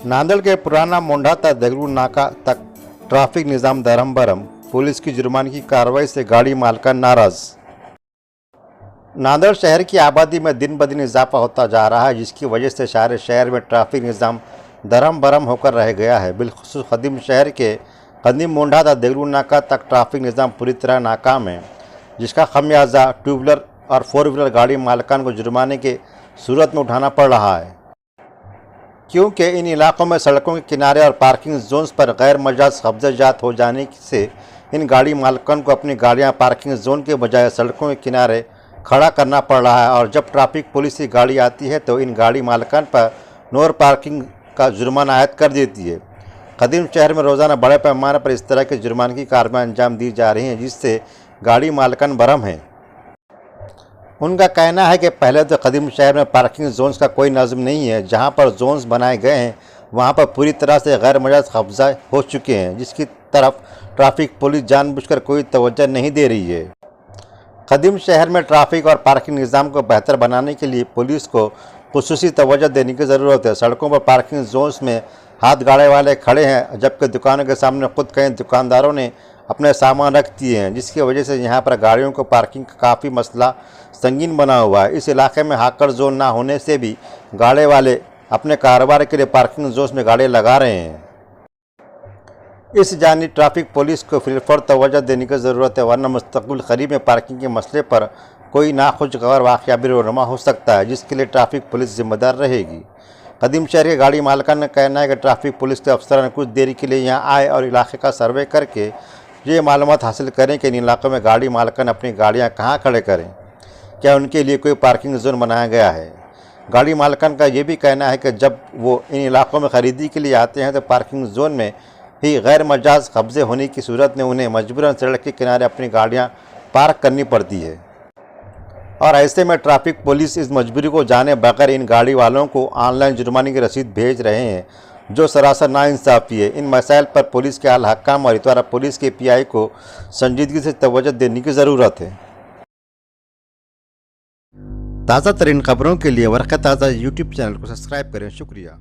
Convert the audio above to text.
नांदेड़ के पुराना मोंढा तक देगलू नाका तक ट्रैफिक निजाम दरम बरम, पुलिस की जुर्माने की कार्रवाई से गाड़ी मालकान नाराज। नांदेड़ शहर की आबादी में दिन ब दिन इजाफा होता जा रहा है, जिसकी वजह से शहर में ट्रैफिक निजाम दरम बरम होकर रह गया है। बिलखुसूस कदीम शहर के कदीम मोंढा तक देगलू नाका तक ट्रैफिक निजाम पूरी तरह नाकाम है, जिसका खमियाजा टू व्हीलर और फोर व्हीलर गाड़ी मालकान को जुर्माने के सूरत में उठाना पड़ रहा है, क्योंकि इन इलाकों में सड़कों के किनारे और पार्किंग जोन्स पर गैर मजाज कब्जात हो जाने से इन गाड़ी मालकान को अपनी गाड़ियां पार्किंग जोन के बजाय सड़कों के किनारे खड़ा करना पड़ रहा है। और जब ट्रैफिक पुलिस की गाड़ी आती है तो इन गाड़ी मालकान पर नो पार्किंग का जुर्माना आयद कर देती है। कदीम शहर में रोज़ाना बड़े पैमाने पर इस तरह के जुर्माने की कार्रवाई अंजाम दी जा रही हैं, जिससे गाड़ी मालकान बरहम हैं। उनका कहना है कि पहले तो कदीम शहर में पार्किंग जोन्स का कोई नज़म नहीं है। जहां पर जोन्स बनाए गए हैं वहां पर पूरी तरह से गैर मजाज कब्जा हो चुके हैं, जिसकी तरफ ट्रैफिक पुलिस जानबूझकर कोई तवज्जो नहीं दे रही है। कदीम शहर में ट्रैफिक और पार्किंग निज़ाम को बेहतर बनाने के लिए पुलिस को खुसूसी तवज्जो देने की ज़रूरत है। सड़कों पर पार्किंग जोन्स में हाथ गाड़े वाले खड़े हैं, जबकि दुकानों के सामने खुद कई दुकानदारों ने अपने सामान रख दिए हैं, जिसकी वजह से यहाँ पर गाड़ियों को पार्किंग का काफ़ी मसला संगीन बना हुआ है। इस इलाके में हाकर जोन ना होने से भी गाड़े वाले अपने कारोबार के लिए पार्किंग जोन में गाड़ी लगा रहे हैं। इस जानी ट्रैफिक पुलिस को फिलफौर तवज्जो देने की ज़रूरत है, वरना मुस्तक़बिल करीब में पार्किंग के मसले पर कोई नाखुशगवार वाक़या भी रोनुमा हो सकता है, जिसके लिए ट्रैफिक पुलिस जिम्मेदार रहेगी। कदीम शहर के गाड़ी मालकान का कहना है कि ट्रैफिक पुलिस के अफसरान कुछ देरी के लिए यहाँ आए और इलाके का सर्वे करके ये मालूमात हासिल करें कि इन इलाकों में गाड़ी मालकान अपनी गाड़ियाँ कहाँ खड़े करें, क्या उनके लिए कोई पार्किंग जोन बनाया गया है। गाड़ी मालकान का ये भी कहना है कि जब वो इन इलाकों में ख़रीदी के लिए आते हैं तो पार्किंग जोन में ही गैर मजाज कब्जे होने की सूरत में उन्हें मजबूरन सड़क के किनारे अपनी गाड़ियाँ पार्क करनी पड़ती है। और ऐसे में ट्रैफिक पुलिस इस मजबूरी को जाने बगैर इन गाड़ी वालों को ऑनलाइन जुर्माने की रसीद भेज रहे हैं, जो सरासर नाइंसाफ़ी है। इन मसाइल पर पुलिस के आला हकाम और इतवारा पुलिस के पीआई को संजीदगी से तवज्जो देने की ज़रूरत है। ताज़ा तरीन खबरों के लिए वर्क़ ताज़ा यूट्यूब चैनल को सब्सक्राइब करें। शुक्रिया।